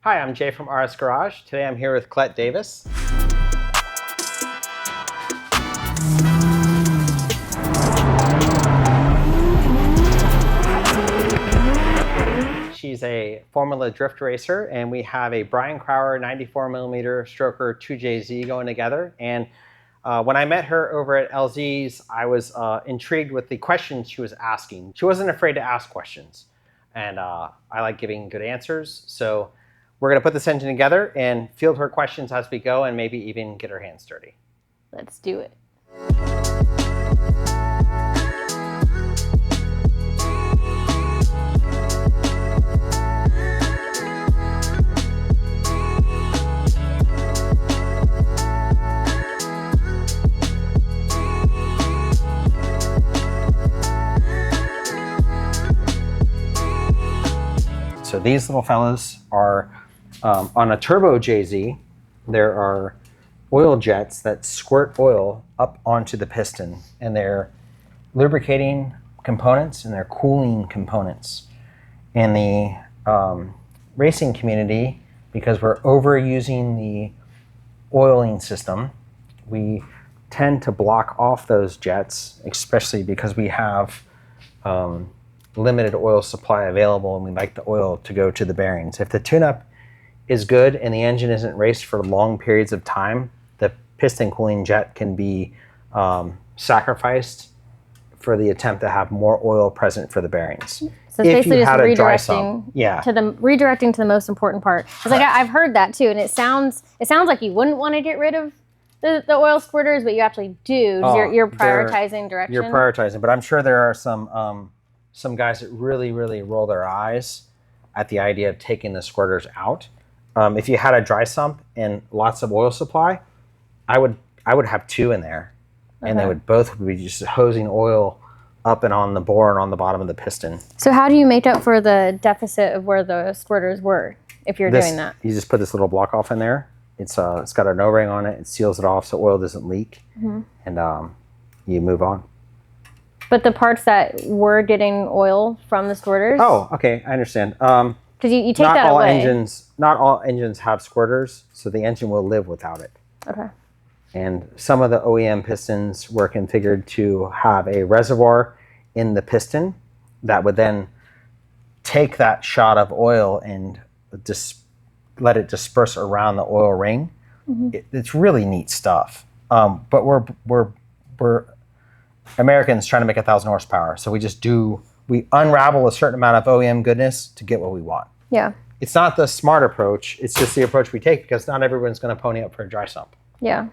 Hi, I'm Jay from RS Garage. Today I'm here with Collete Davis. She's a Formula Drift racer, and we have a Brian Crowder 94mm stroker 2JZ going together. And when I met her over at LZ's, I was intrigued with the questions she was asking. She wasn't afraid to ask questions, and I like giving good answers. So we're going to put this engine together and field her questions as we go, and maybe even get her hands dirty. Let's do it. So these little fellas are on a turbo JZ. There are oil jets that squirt oil up onto the piston, and they're lubricating components and they're cooling components. In the racing community, because we're overusing the oiling system, we tend to block off those jets, especially because we have limited oil supply available, and we like the oil to go to the bearings. If the tune-up is good and the engine isn't raced for long periods of time, the piston cooling jet can be sacrificed for the attempt to have more oil present for the bearings. So it's basically just redirecting to the most important part. It's like I've heard that too, and it sounds like you wouldn't want to get rid of the oil squirters, but you actually do. You're prioritizing direction. You're prioritizing, but I'm sure there are some guys that really roll their eyes at the idea of taking the squirters out. If you had a dry sump and lots of oil supply, I would have two in there, and they would both be just hosing oil up and on the bore and on the bottom of the piston. So how do you make up for the deficit of where the squirters were if you're doing that? You just put this little block off in there. It's got an O-ring on it. It seals it off so oil doesn't leak, and you move on. But the parts that were getting oil from the squirters? Oh, okay, I understand. Because you take that away. Not all engines have squirters, so the engine will live without it. Okay. And some of the OEM pistons were configured to have a reservoir in the piston that would then take that shot of oil and let it disperse around the oil ring. It's really neat stuff. But we're Americans trying to make 1,000 horsepower, so we unravel a certain amount of OEM goodness to get what we want. Yeah. It's not the smart approach, it's just the approach we take, because not everyone's going to pony up for a dry sump. Yeah.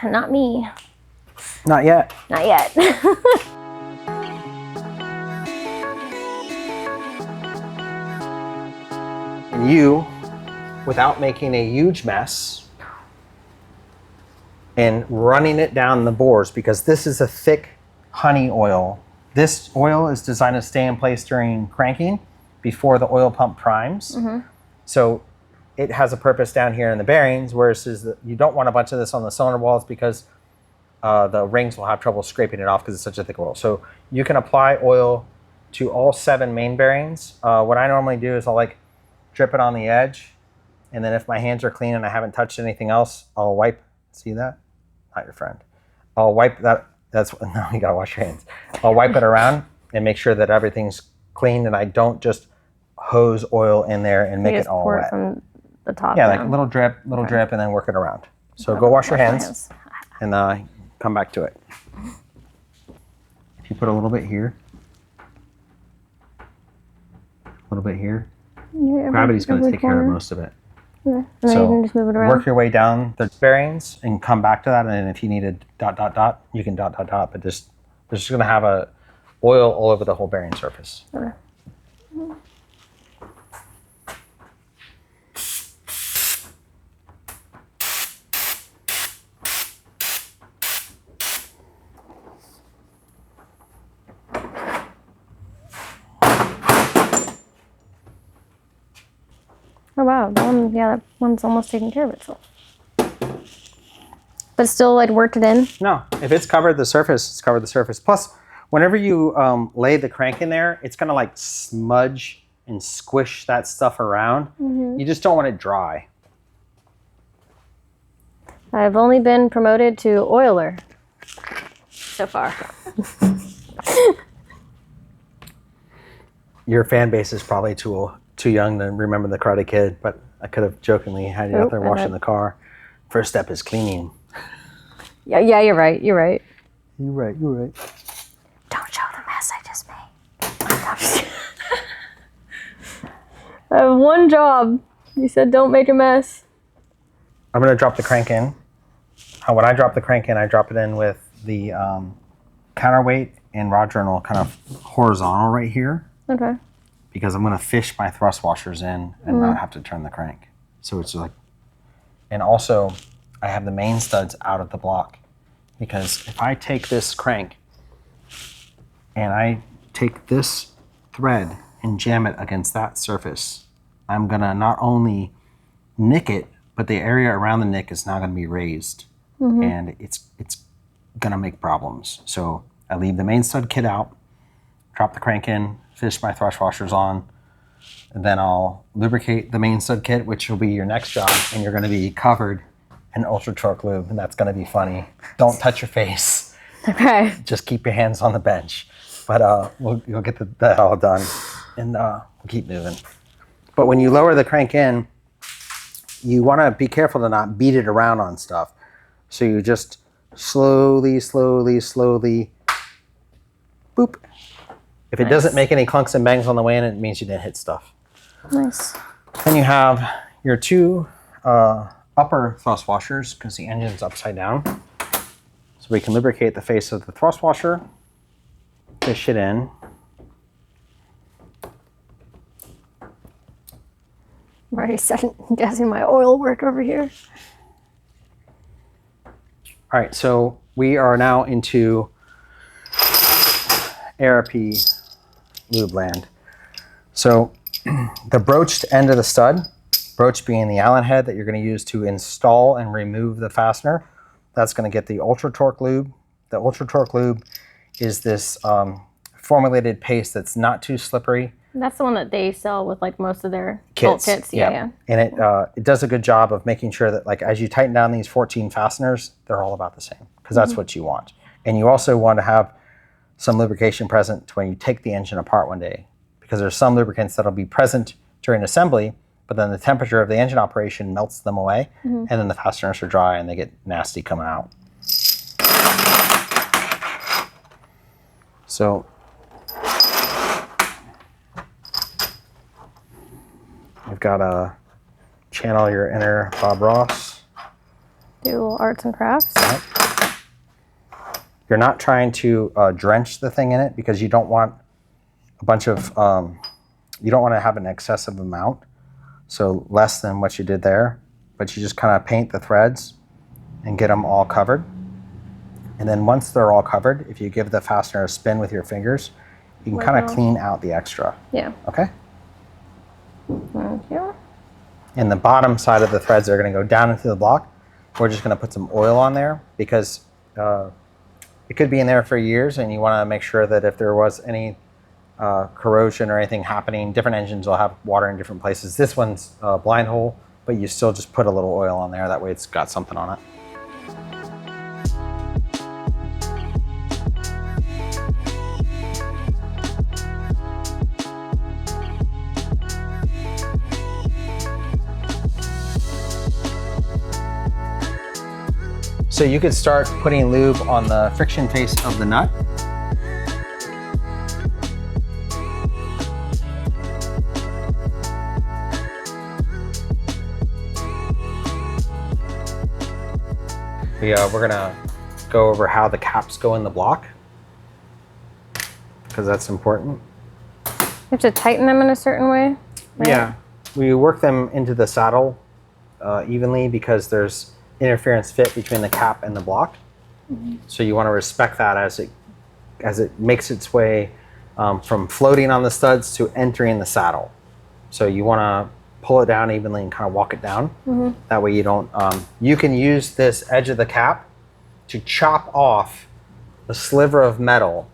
Not me. Not yet. Not yet. And you, without making a huge mess and running it down the bores, because this is a thick honey oil. This oil is designed to stay in place during cranking before the oil pump primes. So it has a purpose down here in the bearings, whereas you don't want a bunch of this on the cylinder walls, because the rings will have trouble scraping it off because it's such a thick oil. So you can apply oil to all 7 main bearings. What I normally do is I'll drip it on the edge, and then if my hands are clean and I haven't touched anything else, I'll wipe. See that? Not your friend. I'll wipe that. No, you gotta wash your hands. I'll wipe it around and make sure that everything's clean, and I don't just hose oil in there and make it all wet. It from the top yeah, down. like a little drip, and then work it around. So go wash your hands and come back to it. If you put a little bit here, gravity's going to take care of most of it. Yeah. And then you can just move it around. Work your way down the bearings and come back to that, and then if you need a ... you can ... but just going to have a oil all over the whole bearing surface. Okay. Oh wow, that one's almost taking care of itself. But still, worked it in? No, if it's covered the surface, it's covered the surface. Plus, whenever you lay the crank in there, it's gonna smudge and squish that stuff around. You just don't want it dry. I've only been promoted to oiler so far. Your fan base is probably too young to remember the Karate Kid, but I could have jokingly had you out there washing the car. First step is cleaning. Yeah, you're right. You're right. You're right. Don't show the mess I just made. I have one job. You said don't make a mess. I'm going to drop the crank in. When I drop the crank in, I drop it in with the counterweight and rod journal kind of horizontal right here. Okay. Because I'm going to fish my thrust washers in and not have to turn the crank. So it's like, and also I have the main studs out of the block, because if I take this crank and I take this thread and jam it against that surface, I'm going to not only nick it, but the area around the nick is now going to be raised, and it's going to make problems. So I leave the main stud kit out, drop the crank in, fish my thrust washers on, and then I'll lubricate the main stud kit, which will be your next job, and you're going to be covered in ultra torque lube, and that's going to be funny. Don't touch your face. Okay. Just keep your hands on the bench. But you'll get that all done, and we'll keep moving. But when you lower the crank in, you want to be careful to not beat it around on stuff. So you just slowly, boop. If it doesn't make any clunks and bangs on the way in, it means you didn't hit stuff. Nice. Then you have your two upper thrust washers, because the engine's upside down. So we can lubricate the face of the thrust washer, fish it in. I'm already second-guessing my oil work over here. All right, so we are now into ARP lube land. So the broached end of the stud, broach being the Allen head that you're going to use to install and remove the fastener, that's going to get the ultra torque lube. The ultra torque lube is this formulated paste that's not too slippery. That's the one that they sell with like most of their bolt kits. Yeah. And it does a good job of making sure that, like, as you tighten down these 14 fasteners, they're all about the same, because that's what you want. And you also want to have some lubrication present when you take the engine apart one day, because there's some lubricants that'll be present during assembly, but then the temperature of the engine operation melts them away, and then the fasteners are dry and they get nasty coming out. So you've got to channel your inner Bob Ross. Do a little arts and crafts. Right. You're not trying to drench the thing in it, because you don't want a bunch of, you don't want to have an excessive amount. So less than what you did there, but you just kind of paint the threads and get them all covered. And then once they're all covered, if you give the fastener a spin with your fingers, you can kind of clean out the extra. Yeah. Okay? Thank you. And the bottom side of the threads are going to go down into the block. We're just going to put some oil on there, because it could be in there for years, and you want to make sure that if there was any corrosion or anything happening, different engines will have water in different places. This one's blind hole, but you still just put a little oil on there. That way it's got something on it. So you could start putting lube on the friction face of the nut. We're gonna go over how the caps go in the block, because that's important. You have to tighten them in a certain way? Right? Yeah, we work them into the saddle evenly, because there's interference fit between the cap and the block. So you want to respect that as it makes its way from floating on the studs to entering the saddle. So you want to pull it down evenly and kind of walk it down. That way you don't, you can use this edge of the cap to chop off a sliver of metal,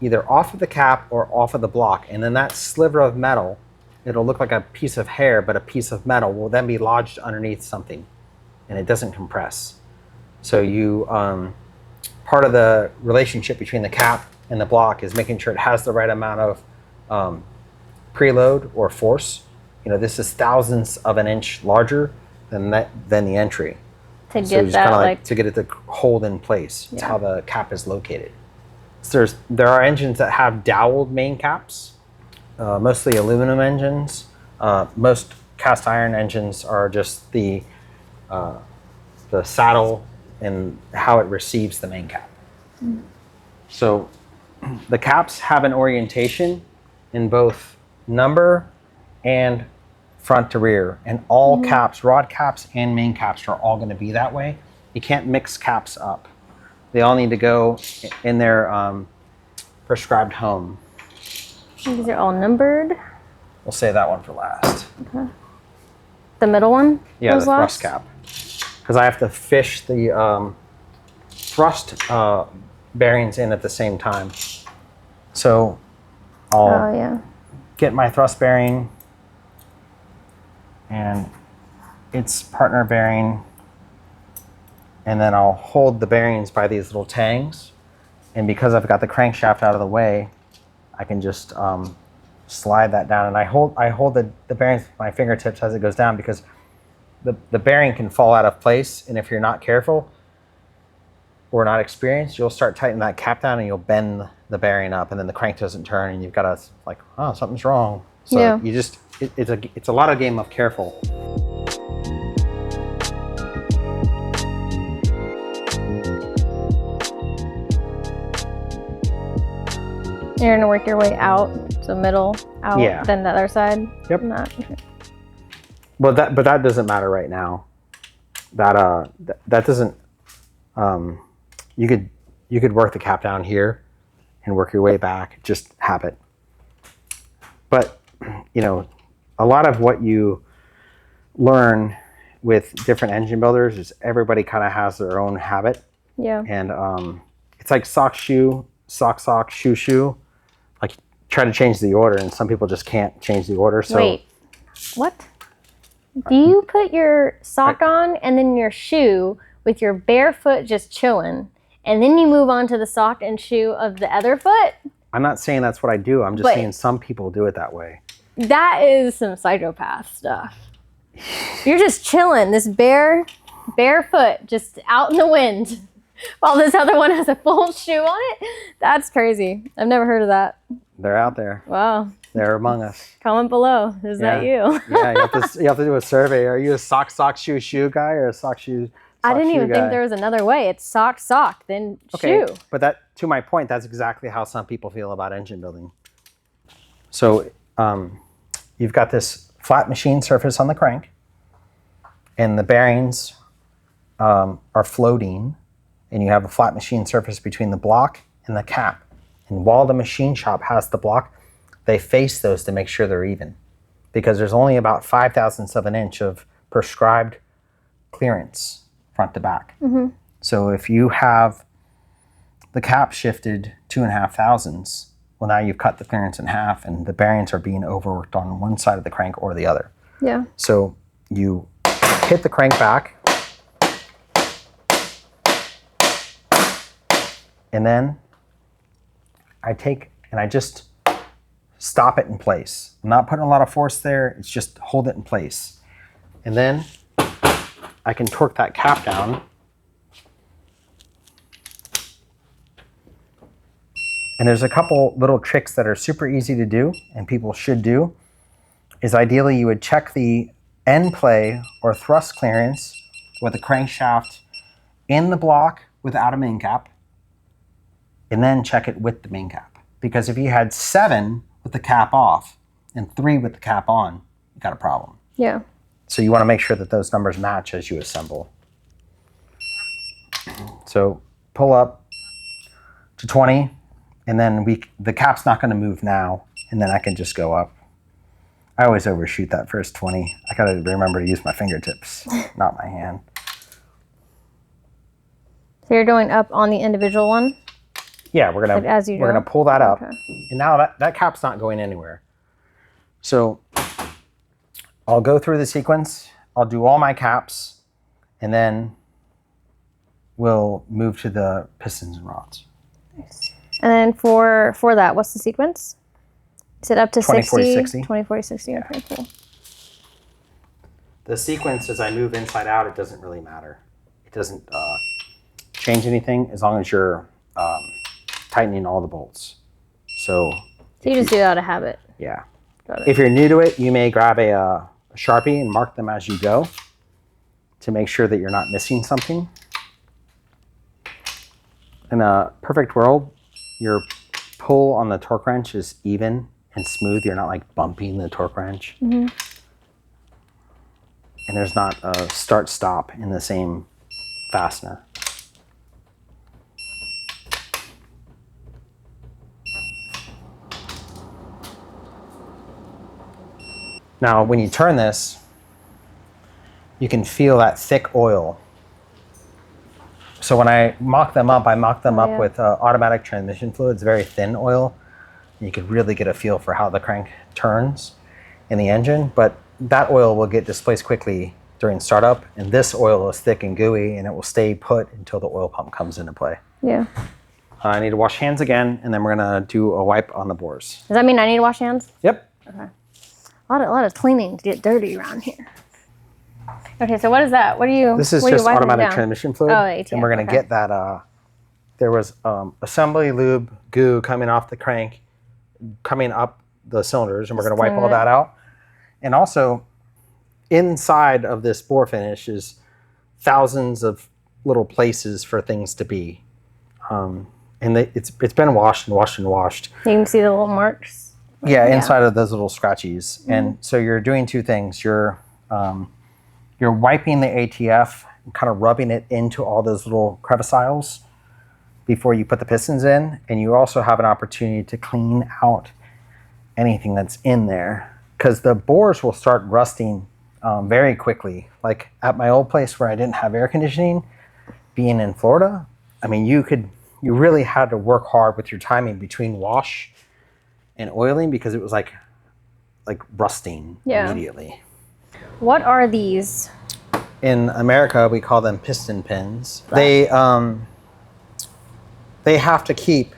either off of the cap or off of the block. And then that sliver of metal it'll look like a piece of hair, but a piece of metal will then be lodged underneath something, and it doesn't compress. So you, part of the relationship between the cap and the block is making sure it has the right amount of preload or force. You know, this is thousandths of an inch larger than the entry. To So you get just that, kind of like, to get it to hold in place. It's Yeah. how the cap is located. So there are engines that have doweled main caps, mostly aluminum engines. Most cast iron engines are just the saddle and how it receives the main cap. So the caps have an orientation in both number and front to rear, and all caps, rod caps and main caps, are all going to be that way. You can't mix caps up. They all need to go in their prescribed home. These are all numbered. We'll save that one for last. The middle one? Yeah, goes the last? thrust cap. Because I have to fish the thrust bearings in at the same time. So Oh, I'll yeah. get my thrust bearing and its partner bearing, and then I'll hold the bearings by these little tangs. And because I've got the crankshaft out of the way, I can just slide that down. And I hold the bearings with my fingertips as it goes down, because the bearing can fall out of place, and if you're not careful or not experienced, you'll start tightening that cap down and you'll bend the bearing up, and then the crank doesn't turn, and you've got to, like, oh, something's wrong. So Yeah. you just, it's a lot of game of careful. You're gonna work your way out, so middle, out, Yeah. then the other side. Yep. And that. Okay. But that doesn't matter right now. That doesn't. You could work the cap down here and work your way back. Just habit. But you know, a lot of what you learn with different engine builders is everybody kind of has their own habit, Yeah. and it's like sock shoe, sock shoe shoe. Like, try to change the order, and some people just can't change the order. So Wait. What? Do you put your sock on and then your shoe with your bare foot just chilling, and then you move on to the sock and shoe of the other foot? I'm not saying that's what I do. I'm just But- saying some people do it that way. That is some psychopath stuff. You're just chilling, this bare foot just out in the wind, while this other one has a full shoe on it. That's crazy. I've never heard of that. They're out there. Wow. They're among us. Comment below. Is that you? Yeah, you have to do a survey. Are you a sock shoe guy, or a sock shoe? I didn't shoe even guy? think there was another way. It's sock, then Okay, shoe. but that, to my point, that's exactly how some people feel about engine building. So you've got this flat machine surface on the crank, and the bearings are floating, and you have a flat machine surface between the block and the cap. And while the machine shop has the block, they face those to make sure they're even, because there's only about 5/1000ths of an inch of prescribed clearance front to back. So if you have the cap shifted 2.5 thousandths, well, now you've cut the clearance in half, and the bearings are being overworked on one side of the crank or the other. Yeah. So you hit the crank back, and then I take and I just stop it in place. I'm not putting a lot of force there, it's just hold it in place. And then I can torque that cap down. And there's a couple little tricks that are super easy to do, and people should do. Is ideally you would check the end play or thrust clearance with a crankshaft in the block without a main cap, and then check it with the main cap. Because if you had 7 with the cap off and 3 with the cap on, you got a problem. Yeah. So you want to make sure that those numbers match as you assemble. So pull up to 20, and then the cap's not going to move now, and then I can just go up. I always overshoot that first 20. I got to remember to use my fingertips, not my hand. So you're going up on the individual one? Yeah, we're As you gonna go? pull that up, Okay. and now that cap's not going anywhere. So I'll go through the sequence. I'll do all my caps, and then we'll move to the pistons and rods. Nice. And then for that, what's the sequence? Is it up to 20, 60? 40, 60. 20, 40, 60. Yeah. Okay, cool. The sequence, as I move inside out, it doesn't really matter. It doesn't change anything as long as you're tightening all the bolts. So you just do it out of habit. yeah. Got it. If you're new to it, you may grab a Sharpie and mark them as you go to make sure that you're not missing something. In a perfect world, your pull on the torque wrench is even and smooth. You're not like bumping the torque wrench. Mm-hmm. And there's not a start-stop in the same fastener. Now, when you turn this, you can feel that thick oil. So when I mock them up, I mock them up with automatic transmission fluid. It's very thin oil. You can really get a feel for how the crank turns in the engine, but that oil will get displaced quickly during startup, and this oil is thick and gooey, and it will stay put until the oil pump comes into play. Yeah. I need to wash hands again, and then we're gonna do a wipe on the bores. Does that mean I need to wash hands? Yep. Okay. A lot of cleaning to get dirty around here. Okay, so what is that? What are you? This is what are you just wiping automatic down? transmission fluid, Oh, ATF, and we're gonna okay. get that. There was assembly lube goo coming off the crank, coming up the cylinders, and we're gonna wipe all that out. And also, inside of this bore finish is thousands of little places for things to be, and it's been washed and washed and washed. You can see the little marks. Yeah, inside of those little scratchies. Mm-hmm. And so you're doing two things. You're wiping the ATF and kind of rubbing it into all those little crevices before you put the pistons in, and you also have an opportunity to clean out anything that's in there, because the bores will start rusting very quickly. Like at my old place where I didn't have air conditioning, being in Florida, I mean, you really had to work hard with your timing between wash and oiling, because it was like rusting immediately. What are these? In America, we call them piston pins. They have to keep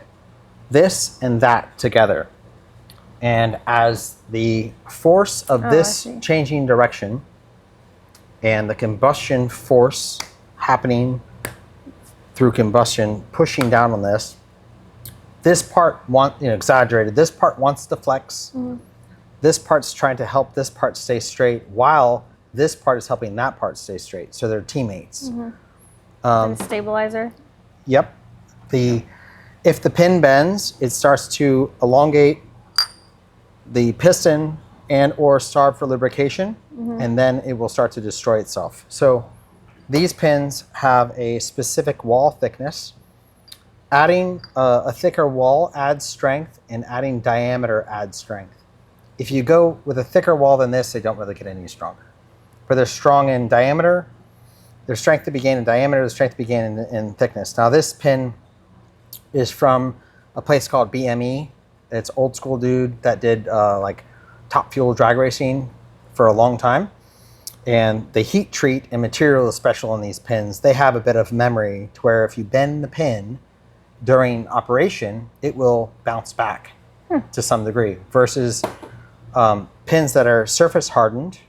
this and that together. And as the force of this changing direction and the combustion force happening through combustion pushing down on this, this part exaggerated. This part wants to flex. Mm-hmm. This part's trying to help this part stay straight, while this part is helping that part stay straight. So they're teammates. Mm-hmm. And a stabilizer. Yep. If the pin bends, it starts to elongate the piston and or starve for lubrication, and then it will start to destroy itself. So these pins have a specific wall thickness. Adding a thicker wall adds strength, and adding diameter adds strength. If you go with a thicker wall than this, they don't really get any stronger. But they're strong in diameter. Their strength to begin in diameter, the strength to begin in thickness. Now this pin is from a place called BME. It's old school dude that did like top fuel drag racing for a long time. And the heat treat and material is special in these pins. They have a bit of memory to where if you bend the pin during operation, it will bounce back to some degree, versus pins that are surface hardened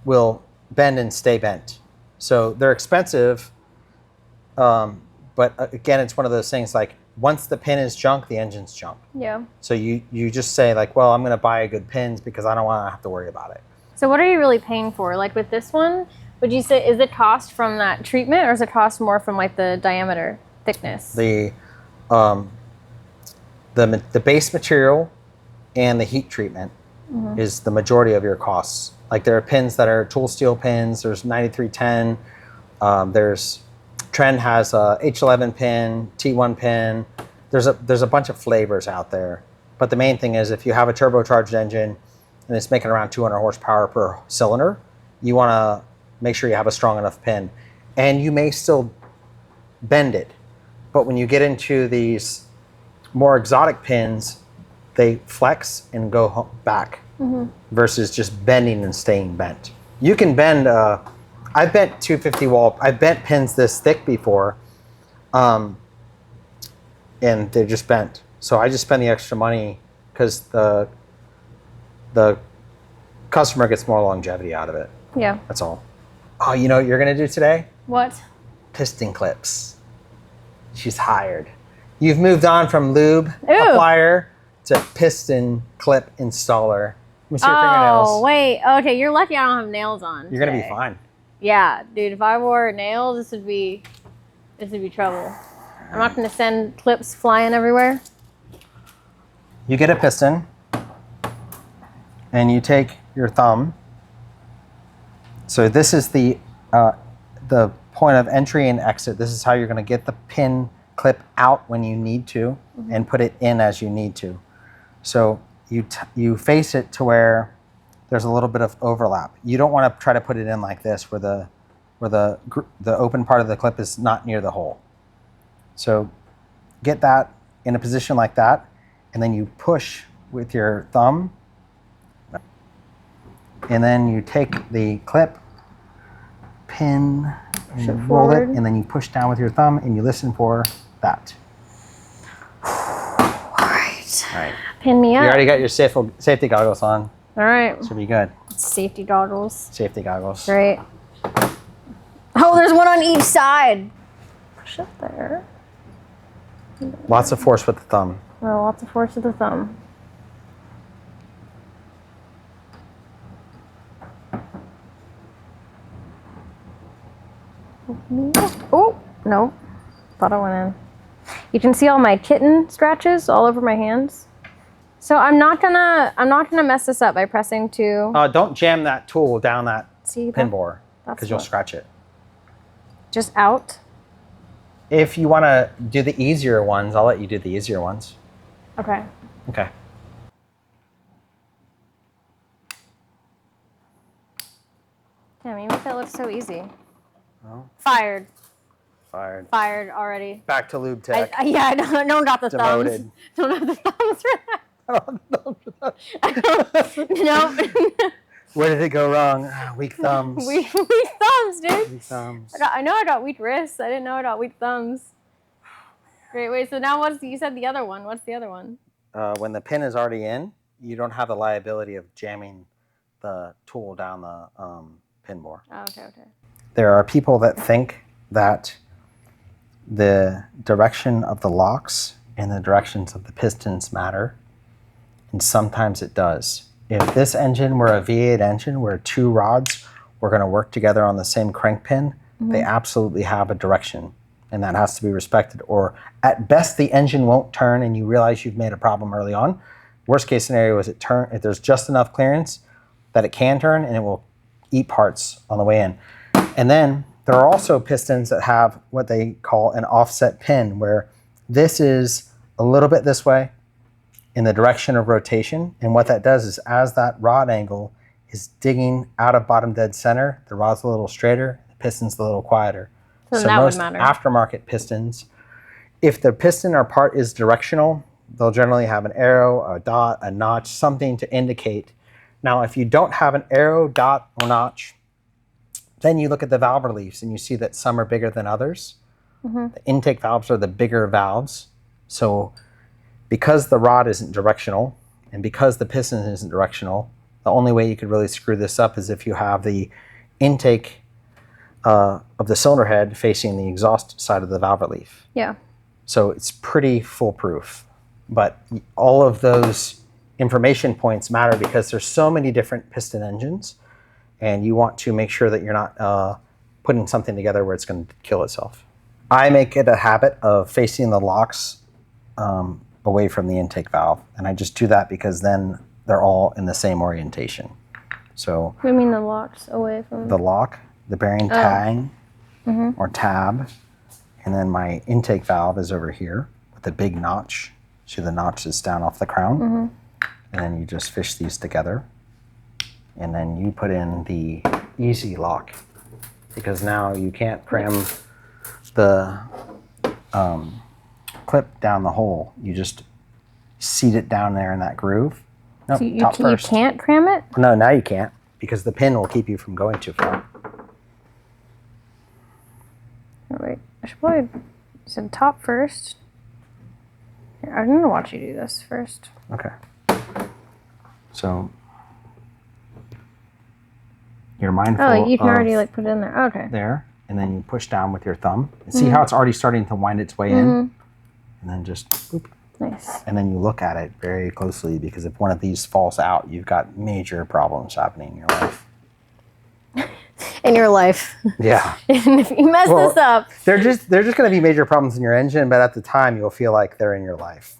will bend and stay bent. So they're expensive, but again, it's one of those things like once the pin is junk, the engine's junk. Yeah. So you just say like, well, I'm gonna buy good pins because I don't wanna have to worry about it. So what are you really paying for? Like with this one, would you say, is it cost from that treatment, or is it cost more from like the diameter thickness? The base material and the heat treatment is the majority of your costs. Like there are pins that are tool steel pins. There's 9310. Trend has a H11 pin, T1 pin. There's a bunch of flavors out there. But the main thing is if you have a turbocharged engine and it's making around 200 horsepower per cylinder, you want to make sure you have a strong enough pin. And you may still bend it. But when you get into these more exotic pins, they flex and go back. versus just bending and staying bent. You can bend, I've bent 250 wall, I've bent pins this thick before, and they're just bent. So I just spend the extra money because the customer gets more longevity out of it. Yeah. That's all. Oh, you know what you're gonna do today? What? Piston clips. She's hired. You've moved on from lube Ooh. applier to piston clip installer. Let me see your fingernails. Oh, wait. Okay, you're lucky I don't have nails on. You're gonna today. be fine. Yeah, dude, if I wore nails, this would be trouble. I'm not gonna send clips flying everywhere. You get a piston and you take your thumb. So this is the point of entry and exit. This is how you're gonna get the pin clip out when you need to and put it in as you need to. So you face it to where there's a little bit of overlap. You don't want to try to put it in like this where the open part of the clip is not near the hole. So get that in a position like that, and then you push with your thumb, and then you take the clip, pin, and you roll it, and then you push down with your thumb, and you listen for that. All right. Pin me up. You already got your safety goggles on. All right. Should be good. Safety goggles. Safety goggles. Great. Oh, there's one on each side. Push it there. Lots of force with the thumb. Oh, lots of force with the thumb. Oh, no. Thought I went in. You can see all my kitten scratches all over my hands. So I'm not gonna mess this up by pressing two. Don't jam that tool down that pin bore because you'll what- scratch it. Just out. If you want to do the easier ones, I'll let you do the easier ones. Okay. Okay. Yeah, you make that look so easy. Oh. Fired. Fired. Fired already. Back to lube tech. Yeah, no one got the Demoted. thumbs. Don't have the thumbs for that. Nope. Where did it go wrong? Weak thumbs. Weak thumbs, dude. Weak thumbs. I know I got weak wrists. I didn't know I got weak thumbs. Great. Wait. So now you said the other one? What's the other one? When the pin is already in, you don't have the liability of jamming the tool down the pin bore. Oh, okay. There are people that think that the direction of the locks and the directions of the pistons matter, and sometimes it does. If this engine were a V8 engine where two rods were going to work together on the same crank pin, they absolutely have a direction, and that has to be respected. Or at best, the engine won't turn and you realize you've made a problem early on. Worst case scenario is if there's just enough clearance that it can turn and it will eat parts on the way in. And then there are also pistons that have what they call an offset pin, where this is a little bit this way in the direction of rotation. And what that does is as that rod angle is digging out of bottom dead center, the rod's a little straighter, the piston's a little quieter. So that most would matter. Aftermarket pistons, if the piston or part is directional, they'll generally have an arrow, a dot, a notch, something to indicate. Now, if you don't have an arrow, dot, or notch, then you look at the valve reliefs and you see that some are bigger than others. The intake valves are the bigger valves. So because the rod isn't directional and because the piston isn't directional, the only way you could really screw this up is if you have the intake of the cylinder head facing the exhaust side of the valve relief. Yeah. So it's pretty foolproof. But all of those information points matter because there's so many different piston engines, and you want to make sure that you're not putting something together where it's going to kill itself. I make it a habit of facing the locks away from the intake valve, and I just do that because then they're all in the same orientation. So What do you mean the locks away from the lock, the bearing tang or tab, and then my intake valve is over here with the big notch. See the notch is down off the crown, and then you just fish these together, and then you put in the easy lock, because now you can't cram the clip down the hole. You just seat it down there in that groove. No, So you top first. can't cram it? No, now you can't because the pin will keep you from going too far. Oh, wait, I should probably said top first. Here, I'm gonna watch you do this first. Okay. So you're mindful. Oh, you can of already like put it in there. Okay. there, and then you push down with your thumb. And see how it's already starting to wind its way in, and then just boop. Nice. And then you look at it very closely because if one of these falls out, you've got major problems happening in your life. In your life. Yeah. And if you mess this up. They're just going to be major problems in your engine, but at the time you'll feel like they're in your life.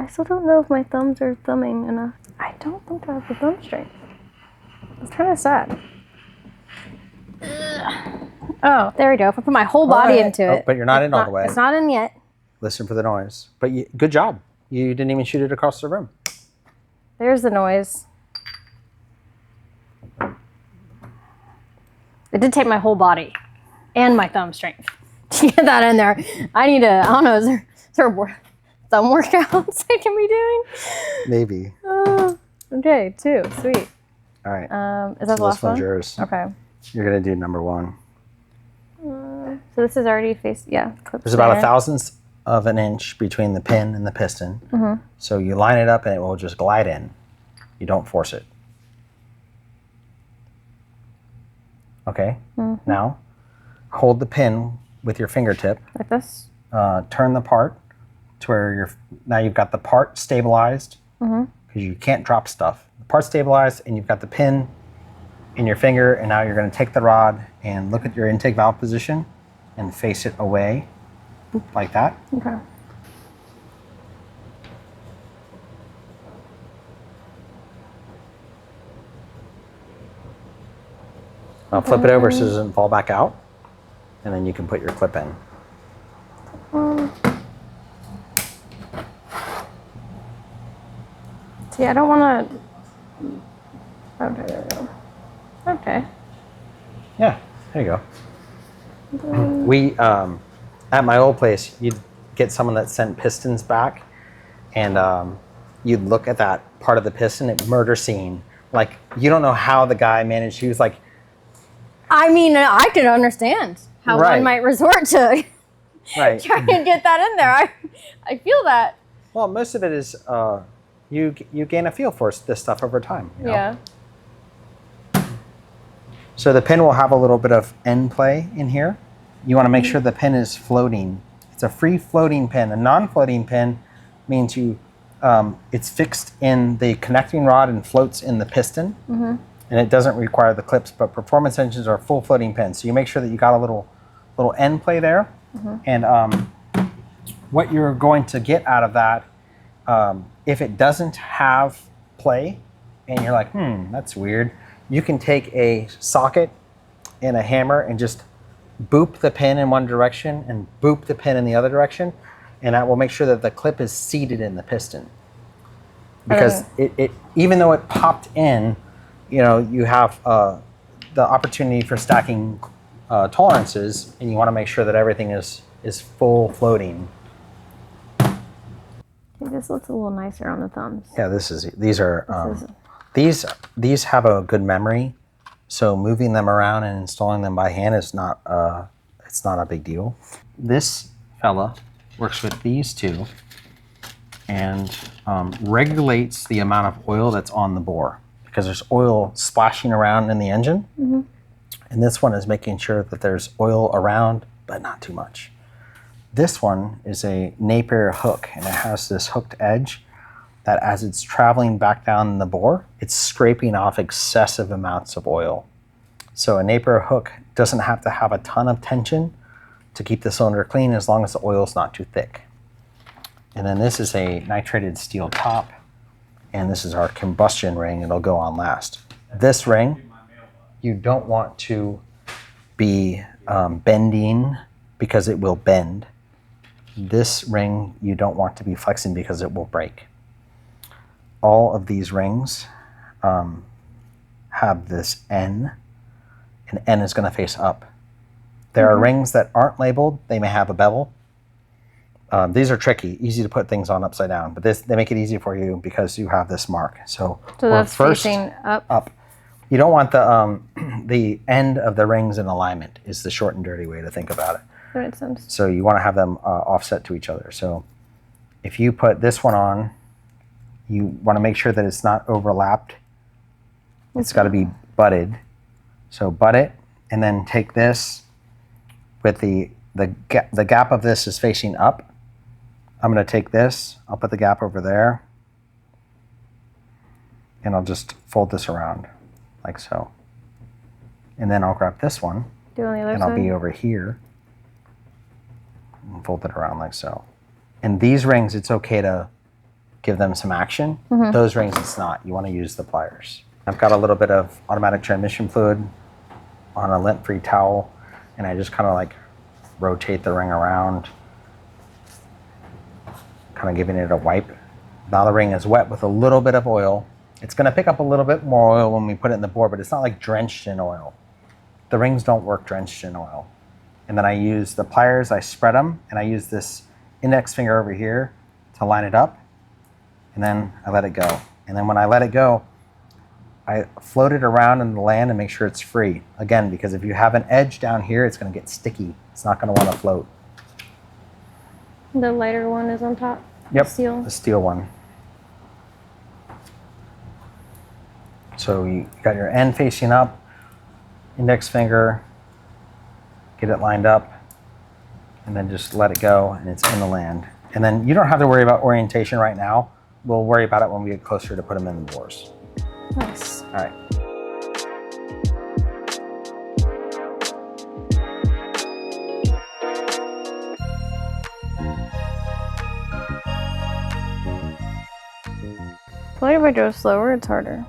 I still don't know if my thumbs are thumbing enough. I don't think I have the thumb strength. It's kind of sad. Oh, there we go. If I put my whole body into it. But you're not in all the way. It's not in yet. Listen for the noise. But good job. You didn't even shoot it across the room. There's the noise. It did take my whole body and my thumb strength to get that in there. I need I don't know, is there thumb workouts I can be doing? Maybe. Okay, 2. Sweet. All right. Is that the last this one's one? yours. Okay. You're going to do number 1. So this is already faced, yeah. There's about 1/1000th of an inch between the pin and the piston. So you line it up and it will just glide in. You don't force it. Okay. Now, hold the pin with your fingertip. Like this? Turn the part to where now you've got the part stabilized because you can't drop stuff. The part's stabilized and you've got the pin in your finger, and now you're going to take the rod and look at your intake valve position and face it away like that. Okay. I'll flip it over so it doesn't fall back out, and then you can put your clip in. See, I don't want to... Okay, there we go. Okay. Yeah, there you go. We, at my old place, you'd get someone that sent pistons back, and you'd look at that part of the piston, it murder scene. Like, you don't know how the guy managed. He was like... I mean, I could understand how Right. one might resort to Right. trying to get that in there. I feel that. Well, most of it is you gain a feel for this stuff over time. You know? Yeah. So the pin will have a little bit of end play in here. You want to make sure the pin is floating. It's a free floating pin. A non-floating pin means it's fixed in the connecting rod and floats in the piston. And it doesn't require the clips, but performance engines are full floating pins. So you make sure that you got a little end play there. And what you're going to get out of that, if it doesn't have play, and you're like, that's weird, you can take a socket and a hammer and just boop the pin in one direction and boop the pin in the other direction, and that will make sure that the clip is seated in the piston. Because it even though it popped in, you have the opportunity for stacking tolerances, and you want to make sure that everything is full floating. I think this looks a little nicer on the thumbs. Yeah, these have a good memory, so moving them around and installing them by hand is not it's not a big deal. This fella works with these two and regulates the amount of oil that's on the bore, because there's oil splashing around in the engine. And this one is making sure that there's oil around, but not too much. This one is a Napier hook, and it has this hooked edge that as it's traveling back down the bore, it's scraping off excessive amounts of oil. So a Napier hook doesn't have to have a ton of tension to keep the cylinder clean as long as the oil's not too thick. And then this is a nitrated steel top, and this is our combustion ring. It'll go on last. This ring, you don't want to be bending because it will bend. This ring, you don't want to be flexing because it will break. All of these rings have this N, and N is going to face up. There are rings that aren't labeled. They may have a bevel. These are tricky, easy to put things on upside down, but they make it easy for you because you have this mark. So that's first facing up. Up. You don't want the the end of the rings in alignment is the short and dirty way to think about it. That makes sense. So you want to have them offset to each other. So if you put this one on, you want to make sure that it's not overlapped. It's got to be butted. So butt it, and then take this with the gap of this is facing up. I'm going to take this, I'll put the gap over there, and I'll just fold this around like so. And then I'll grab this one, Do on the other and side. I'll be over here and fold it around like so. And these rings, it's okay to give them some action. Those rings, it's not. You want to use the pliers. I've got a little bit of automatic transmission fluid on a lint-free towel, and I just kind of like rotate the ring around, kind of giving it a wipe. Now the ring is wet with a little bit of oil. It's going to pick up a little bit more oil when we put it in the bore, but it's not like drenched in oil. The rings don't work drenched in oil. And then I use the pliers, I spread them, and I use this index finger over here to line it up, and then I let it go. And then when I let it go, I float it around in the land and make sure it's free. Again, because if you have an edge down here, it's going to get sticky. It's not going to want to float. The lighter one is on top. Yep, Steel. the steel one. So you got your end facing up, index finger, get it lined up, and then just let it go, and it's in the land. And then you don't have to worry about orientation right now. We'll worry about it when we get closer to put them in the bores. Nice. All right. I feel like if I drove slower, it's harder.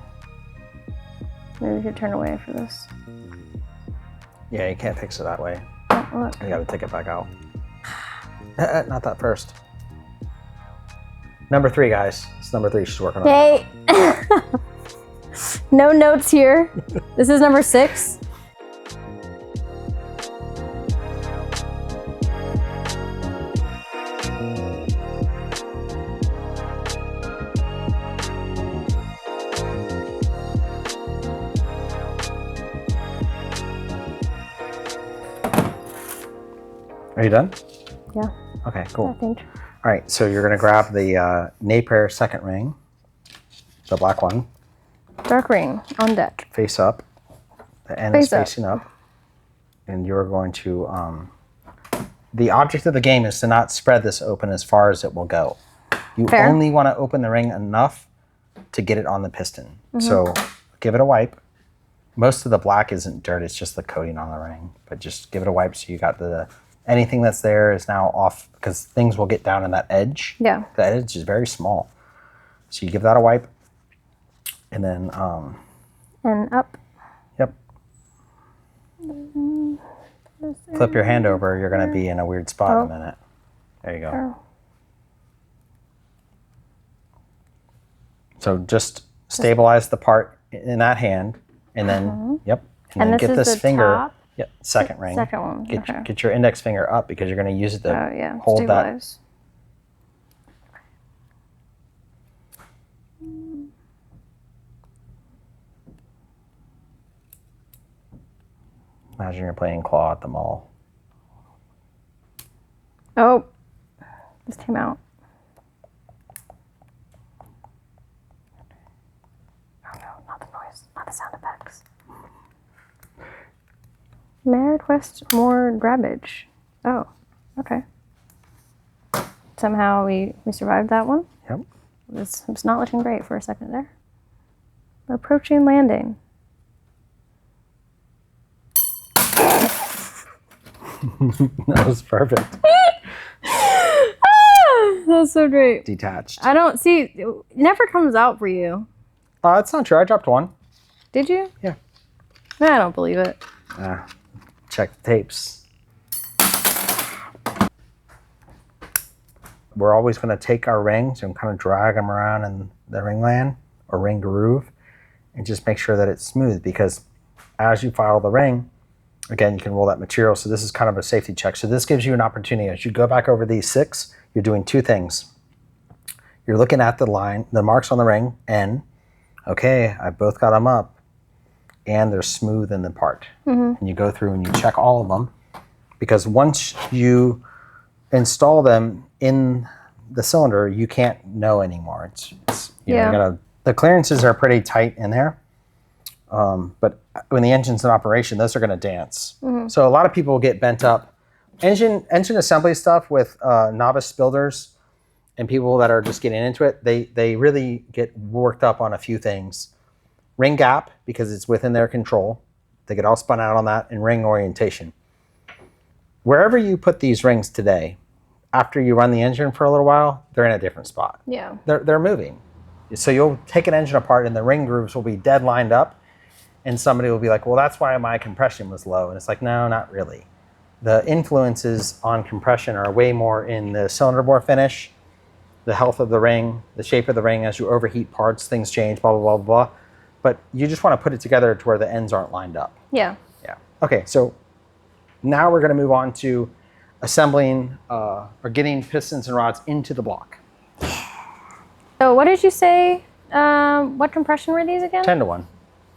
Maybe we should turn away for this. Yeah, you can't fix it that way. Oh, look. You gotta take it back out. Not that first. Number 3, guys. It's number 3 she's working on. Hey! No notes here. This is number 6. Are you done? Yeah, Okay, I cool. think. All right, so you're gonna grab the Napier second ring, the black one, Dark ring on deck. face up. The end Face is up. facing up. And you're going to, the object of the game is to not spread this open as far as it will go. You Fair. only want to open the ring enough to get it on the piston. So give it a wipe. Most of the black isn't dirt, it's just the coating on the ring. But just give it a wipe so you got anything that's there is now off, because things will get down in that edge. Yeah. The edge is very small. So you give that a wipe, and then, And up. yep. Flip your hand over, you're gonna be in a weird spot in a minute. There you go. Oh. So just stabilize the part in that hand, and then, yep. And then this get is this the finger, top? yep, second ring. Second one. Okay. Get your index finger up because you're gonna use it to Oh, yeah. hold that. Stabilize. Imagine you're playing claw at the mall. Oh, this came out. Oh no, not the noise, not the sound effects. May I request more grabbage? Oh, okay. Somehow we survived that one. Yep. It's not looking great for a second there. We're approaching landing. That was perfect. That's so great. Detached. I don't see, it never comes out for you. It's not true. I dropped one. Did you? Yeah. I don't believe it. Check the tapes. We're always going to take our rings and kind of drag them around in the ring land or ring groove and just make sure that it's smooth, because as you file the ring, Again, you can roll that material. So this is kind of a safety check. So this gives you an opportunity. As you go back over these 6, you're doing 2 things. You're looking at the line, the marks on the ring, N. Okay, I both got them up. And they're smooth in the part. And you go through and you check all of them. Because once you install them in the cylinder, you can't know anymore. You know, the clearances are pretty tight in there. But when the engine's in operation, those are going to dance. So a lot of people get bent up. Engine assembly stuff with novice builders and people that are just getting into it, they really get worked up on a few things. Ring gap, because it's within their control. They get all spun out on that, and ring orientation. Wherever you put these rings today, after you run the engine for a little while, they're in a different spot. Yeah. They're moving. So you'll take an engine apart and the ring grooves will be dead lined up, and somebody will be like, well, that's why my compression was low. And it's like, no, not really. The influences on compression are way more in the cylinder bore finish, the health of the ring, the shape of the ring. As you overheat parts, things change, blah, blah, blah, blah. But you just want to put it together to where the ends aren't lined up. Yeah. Yeah. Okay, so now we're going to move on to assembling or getting pistons and rods into the block. So what did you say? What compression were these again? 10 to 1.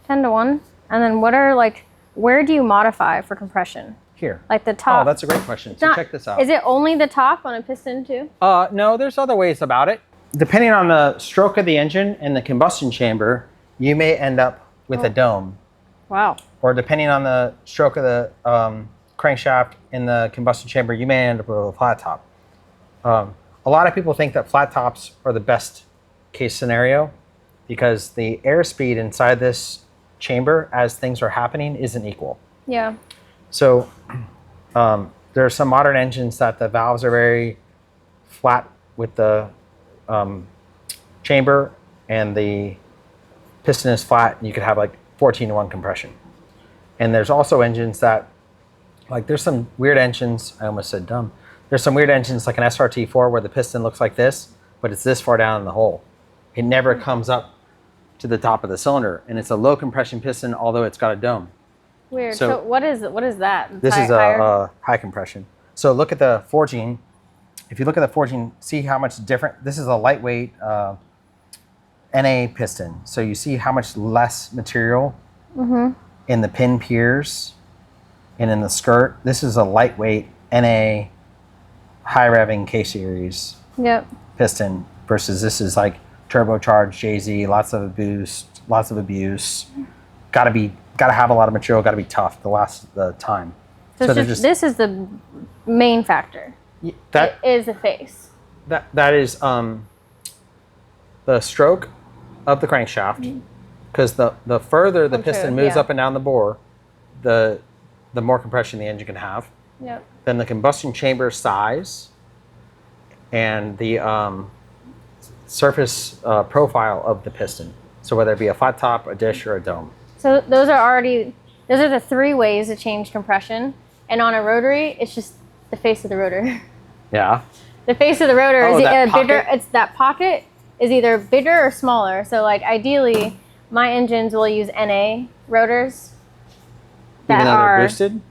10 to 1. And then what are where do you modify for compression? Here. Like the top? Oh, that's a great question. So check this out. Is it only the top on a piston too? No, there's other ways about it. Depending on the stroke of the engine and the combustion chamber, you may end up with a dome. Wow. Or depending on the stroke of the crankshaft in the combustion chamber, you may end up with a flat top. A lot of people think that flat tops are the best case scenario because the airspeed inside this chamber as things are happening isn't equal. Yeah. So there are some modern engines that the valves are very flat with the chamber and the piston is flat, and you could have like 14 to 1 compression. And there's also engines that, like there's some weird engines, I almost said dumb. There's some weird engines like an SRT4 where the piston looks like this, but it's this far down in the hole. It never comes up to the top of the cylinder, and it's a low compression piston, although it's got a dome. Weird. So what is that? This is a high compression. So look at the forging. If you look at the forging, see how much different. This is a lightweight NA piston. So you see how much less material in the pin piers and in the skirt. This is a lightweight NA high revving K series piston versus this is like turbocharged JZ, lots of boost, lots of abuse. Gotta have a lot of material, gotta be tough to last the time. So this is the main factor. That it is the face. That is the stroke of the crankshaft, because the further the piston moves up and down the bore, the more compression the engine can have. Yep. Then the combustion chamber size and the surface profile of the piston. So whether it be a flat top, a dish, or a dome. So those are the 3 ways to change compression. And on a rotary, it's just the face of the rotor. Yeah. The face of the rotor is that bigger. It's that pocket is either bigger or smaller. So like ideally, my engines will use NA rotors. Even though they're boosted?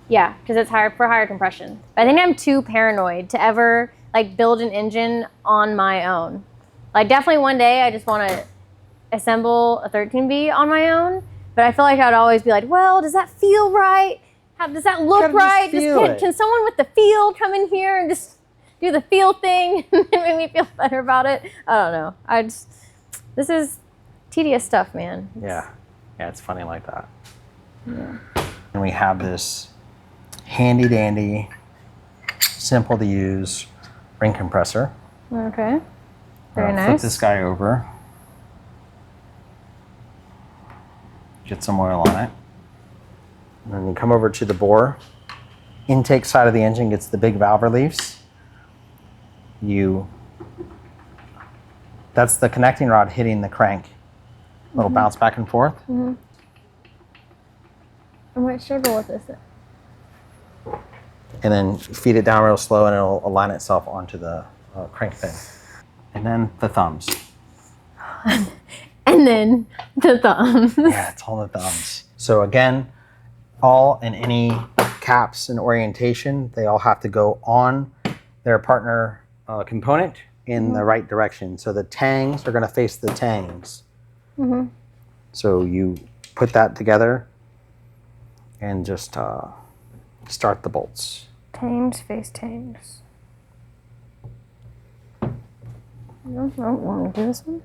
Yeah, because it's higher compression. I think I'm too paranoid to ever like build an engine on my own. Like definitely one day I just want to assemble a 13B on my own, but I feel like I'd always be like, well, does that feel right? Does that look right? Can someone with the feel come in here and just do the feel thing and make me feel better about it? I don't know. This is tedious stuff, man. Yeah, it's funny like that. Yeah. And we have this handy dandy, simple to use ring compressor. Okay, very nice. Flip this guy over. Get some oil on it. And then you come over to the bore. Intake side of the engine gets the big valve reliefs. That's the connecting rod hitting the crank. Little bounce back and forth. I might struggle with this. And then feed it down real slow and it'll align itself onto the crank pin. And then the thumbs. And then the thumbs. Yeah, it's all the thumbs. So again, all in any caps and orientation, they all have to go on their partner component in the right direction. So the tangs are going to face the tangs. So you put that together and just start the bolts. Tangs face tangs. No, want me to do this one?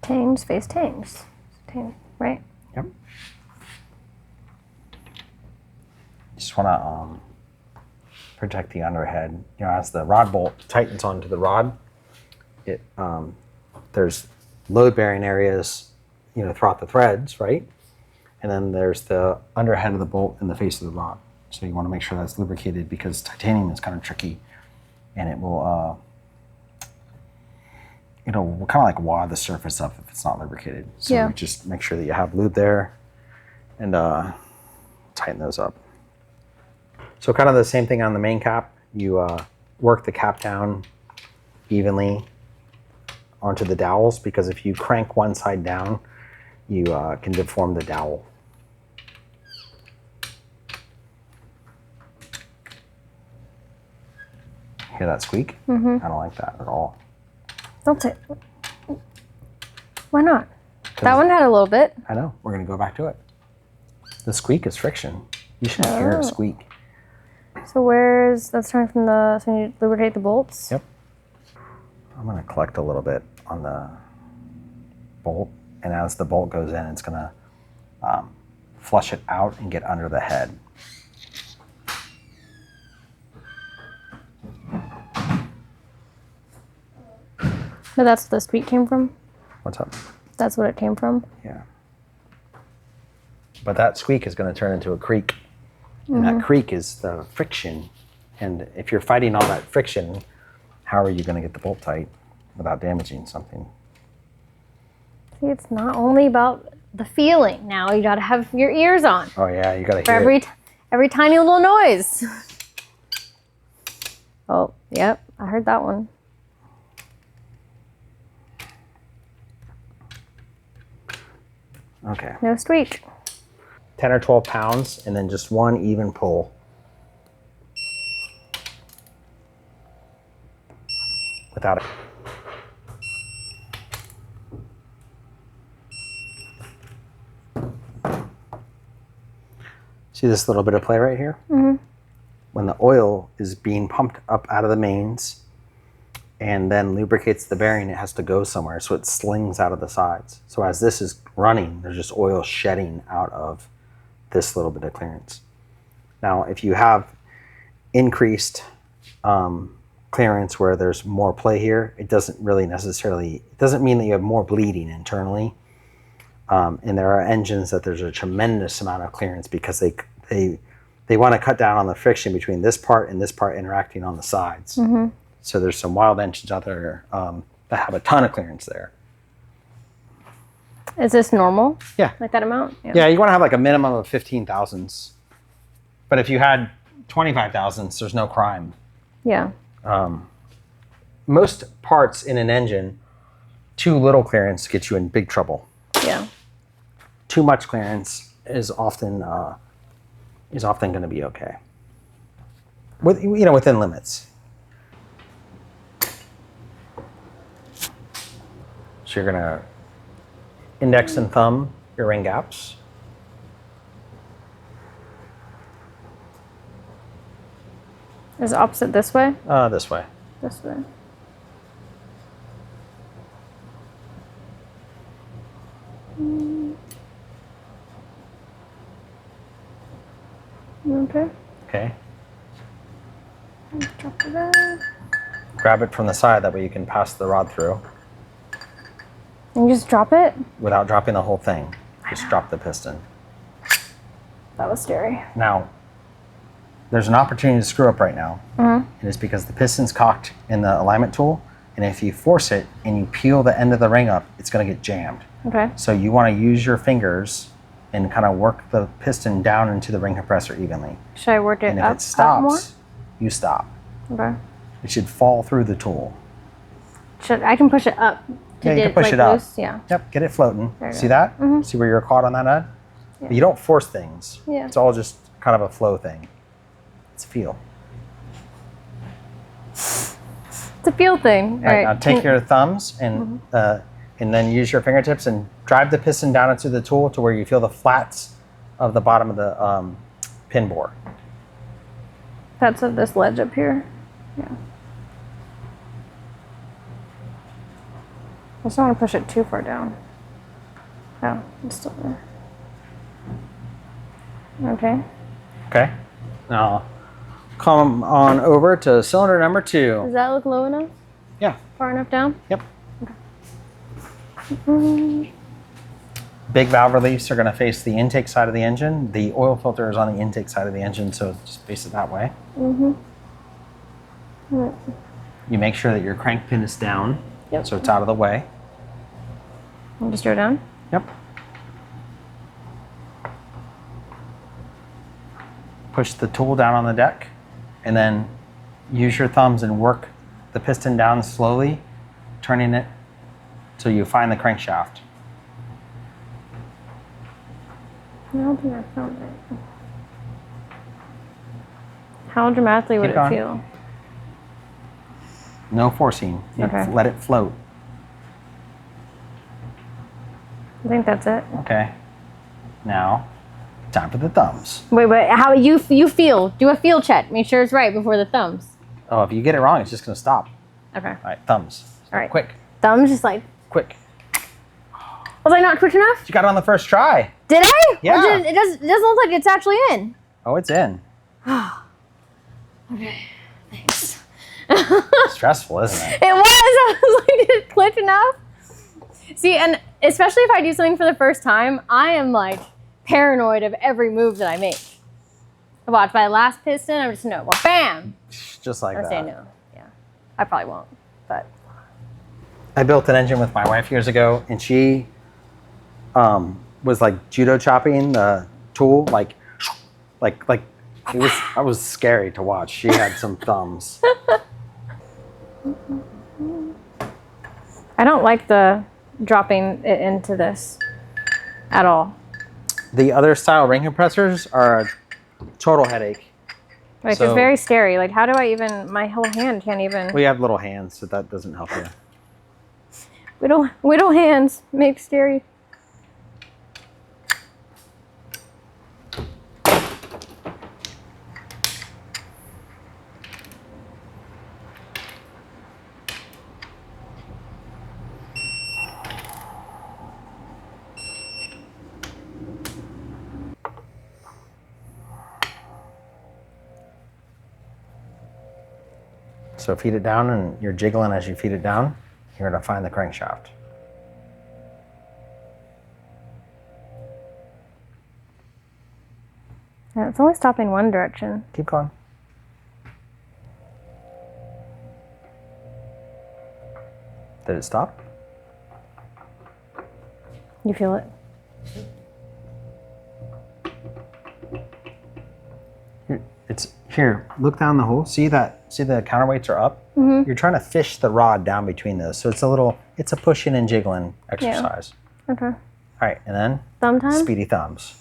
Tangs face tangs. Tang, right? Yep. Just want to protect the underhead. You know, as the rod bolt tightens onto the rod, it there's load-bearing areas, you know, throughout the threads, right? And then there's the underhead of the bolt and the face of the rod. So you want to make sure that's lubricated because titanium is kind of tricky, and it will it'll kind of like wad the surface up if it's not lubricated. So you just make sure that you have lube there and tighten those up. So kind of the same thing on the main cap. You work the cap down evenly onto the dowels, because if you crank one side down, you can deform the dowel. Hear that squeak? I don't like that at all. Don't it. Why not? That one had a little bit. I know. We're going to go back to it. The squeak is friction. You shouldn't hear a squeak. So that's coming from so you lubricate the bolts? Yep. I'm going to collect a little bit on the bolt, and as the bolt goes in, it's going to flush it out and get under the head. So that's what the squeak came from? What's up? That's what it came from? Yeah. But that squeak is going to turn into a creak. And that creak is the friction. And if you're fighting all that friction, how are you going to get the bolt tight without damaging something? See, it's not only about the feeling. Now you got to have your ears on. Oh yeah, you got to hear every tiny little noise. Oh, yep, I heard that one. Okay. No squeak. 10 or 12 pounds, and then just one even pull. Without it. See this little bit of play right here? When the oil is being pumped up out of the mains and then lubricates the bearing, it has to go somewhere, so it slings out of the sides. So as this is running, there's just oil shedding out of this little bit of clearance. Now, if you have increased clearance where there's more play here, it doesn't really necessarily, it doesn't mean that you have more bleeding internally. And there are engines that there's a tremendous amount of clearance because they want to cut down on the friction between this part and this part interacting on the sides. So there's some wild engines out there that have a ton of clearance there. Is this normal? Yeah. Like that amount? Yeah, you want to have like a minimum of 15 thousandths. But if you had 25 thousandths, there's no crime. Yeah. Most parts in an engine, too little clearance gets you in big trouble. Yeah. Too much clearance is often going to be okay. Within limits. So you're going to index and thumb your ring gaps. Is it opposite this way? This way. This way. Okay. Okay. Drop it out. Grab it from the side, that way you can pass the rod through. And you just drop it? Without dropping the whole thing. Just drop the piston. That was scary. Now, there's an opportunity to screw up right now. And it's because the piston's cocked in the alignment tool, and if you force it and you peel the end of the ring up, it's going to get jammed. Okay. So you want to use your fingers and kind of work the piston down into the ring compressor evenly. Should I work it And if up, it stops, more? you stop. Okay. It should fall through the tool. I can push it up. Yeah, you can push it up. Loose? Yeah. Yep, get it floating. There you See go. that? See where you're caught on that, Ed? But you don't force things. Yeah. It's all just kind of a flow thing. It's feel. It's a feel thing. All right, now take your thumbs and then use your fingertips and drive the piston down into the tool to where you feel the flats of the bottom of the pin bore. That's of this ledge up here. Yeah. I just don't want to push it too far down. Oh, it's still there. Okay. Okay. Now come on over to cylinder number 2. Does that look low enough? Yeah. Far enough down? Yep. Big valve reliefs are going to face the intake side of the engine. The oil filter is on the intake side of the engine, so just face it that way. You make sure that your crank pin is down, so it's out of the way. I'll just go down? Yep. Push the tool down on the deck, and then use your thumbs and work the piston down slowly, turning it till you find the crankshaft. I don't think I found it. How dramatically would Keep it going. feel? No forcing. You let it float. I think that's it. Okay. Now, time for the thumbs. Wait, how you feel? Do a feel check. Make sure it's right before the thumbs. Oh, if you get it wrong, it's just going to stop. Okay. All right, thumbs. All right. Quick. Thumbs just like. Quick. Was I not quick enough? You got it on the first try. Did I? Yeah. It doesn't look like it's actually in. Oh, it's in. Okay. Thanks. Stressful, isn't it? It was. I was like, did it click enough? See, and especially if I do something for the first time, I am like paranoid of every move that I make. Watch, by the last piston, I'm just no. Well, bam. Just like Or that. say no. Yeah. I probably won't, but. I built an engine with my wife years ago, and she was like judo chopping the tool, like it was. I was scary to watch. She had some thumbs. I don't like the dropping it into this at all. The other style ring compressors are a total headache. Like, So- it's very scary. Like, how do I even, my whole hand can't even. We have little hands, so that doesn't help you. Whittle hands make scary. So feed it down, and you're jiggling as you feed it down. You're going to find the crankshaft. Yeah, it's only stopping one direction. Keep going. Did it stop? You feel it? It's here. Look down the hole. See that? See the counterweights are up. You're trying to fish the rod down between those, so it's a pushing and jiggling exercise. Okay. All right, and then Thumb time? speedy thumbs.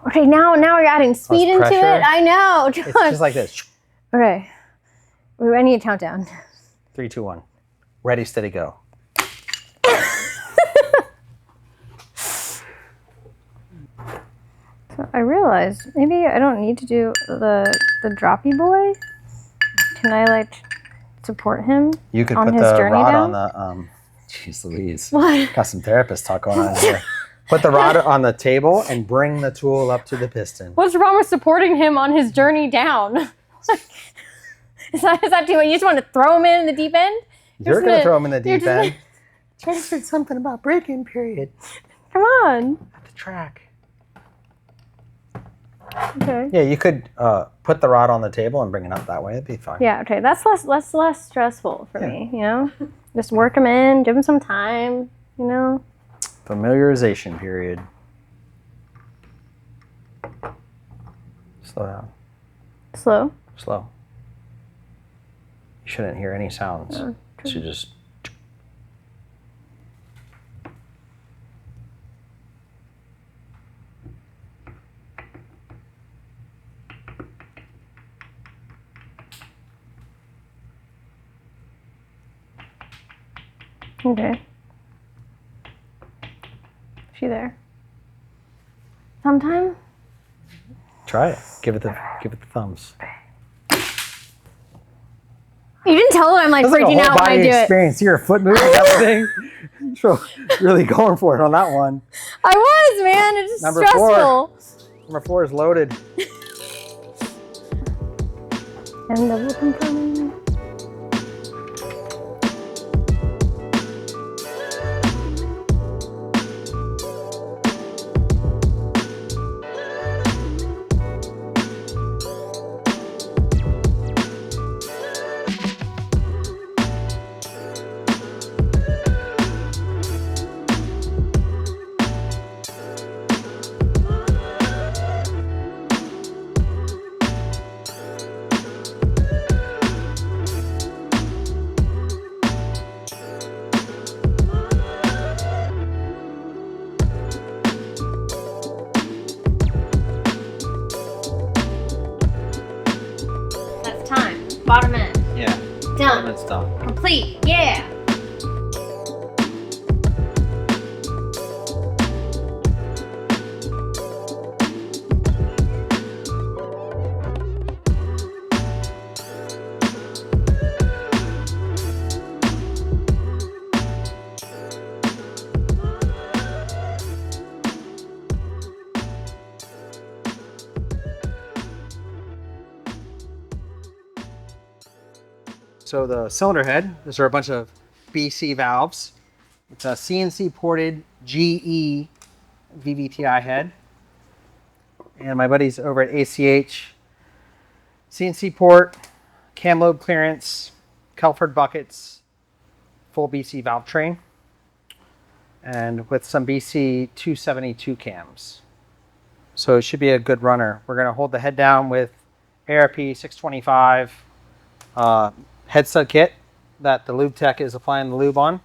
Okay, now you're adding speed into pressure. it. I know. It's just like this. Okay. Wait, I need a countdown. 3, 2, 1. Ready, steady, go. So I realized maybe I don't need to do the droppy boy. Can I like support him? You could on put his the journey rod down? on the. Jeez Louise. What? Got some therapist talk going on here. Put the rod on the table and bring the tool up to the piston. What's wrong with supporting him on his journey down? Is that too much? You just want to throw him in the deep end? You're going to throw him in the you're deep just end. Try said something about braking period Come on. at the track. Okay. Yeah, you could put the rod on the table and bring it up that way. It'd be fine. Yeah. Okay. That's less stressful for me. You know, just work him in, give him some time. You know. Familiarization period. Slow down. Slow. Slow. You shouldn't hear any sounds. Oh, You should just. Okay. Is she there? Sometime? Try it. Give it the thumbs. You didn't tell them I'm like That's like a freaking whole out when I body do it. experience. Your foot moving and everything. So really going for it on that one. I was, man. It's just Number stressful. 4. Number 4 is loaded. And double confirming. Time. Bottom end. Yeah. Done. That's done. Complete. Yeah. So the cylinder head, these are a bunch of BC valves. It's a CNC ported GE VVTi head. And my buddies over at ACH, CNC port, cam lobe clearance, Kelford buckets, full BC valve train, and with some BC 272 cams. So it should be a good runner. We're gonna hold the head down with ARP 625 head stud kit that the lube tech is applying the lube on.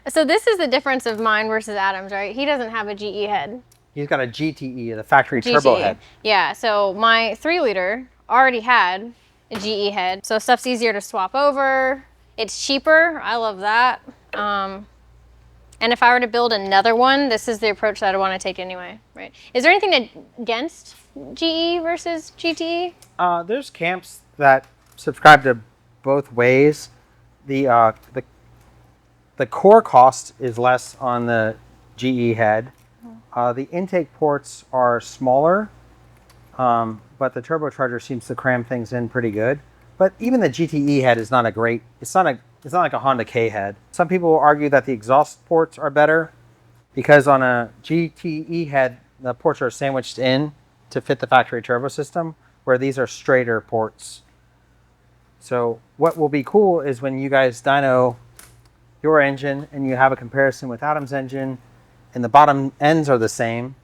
So this is the difference of mine versus Adam's, right? He doesn't have a GE head. He's got a GTE, the factory turbo head. Yeah, so my 3-liter already had a GE head. So stuff's easier to swap over. It's cheaper. I love that. And if I were to build another one, this is the approach that I want to take anyway, right? Is there anything against GE versus GTE? There's camps that subscribe to both ways. The core cost is less on the GE head. The intake ports are smaller, but the turbocharger seems to cram things in pretty good. But even the GTE head is not a great. It's not like a Honda K head. Some people will argue that the exhaust ports are better because on a GTE head the ports are sandwiched in to fit the factory turbo system, where these are straighter ports. So what will be cool is when you guys dyno your engine and you have a comparison with Adam's engine and the bottom ends are the same,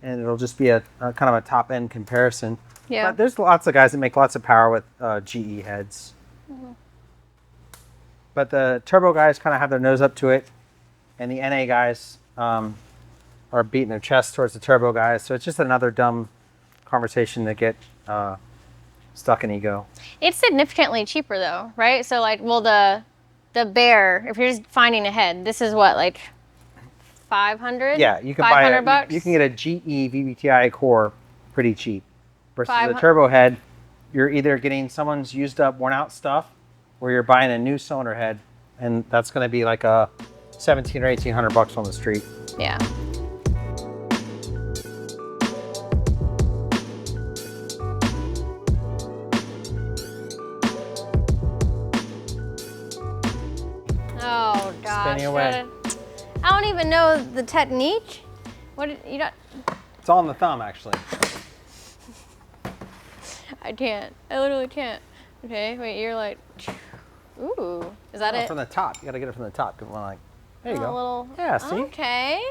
and it'll just be a kind of a top end comparison. Yeah. But there's lots of guys that make lots of power with GE heads. Mm-hmm. But the turbo guys kind of have their nose up to it, and the NA guys are beating their chest towards the turbo guys. So it's just another dumb conversation to get stuck in ego. It's significantly cheaper though, right? So like, well, the Bear, if you're just finding a head, this is what, like 500? Yeah, you can buy bucks? You can get a GE VVTi core pretty cheap. Versus the turbo head, you're either getting someone's used up, worn out stuff, or you're buying a new cylinder head, and that's going to be like a 17 or 1800 bucks on the street. Yeah. Oh gosh. Spinning away. I don't even know the technique. You don't? It's on the thumb, actually. I can't. I literally can't. Okay, wait. You're like, ooh. Is that it? From the top. You got to get it from the top. Like, there you go. Little, yeah. See. Okay.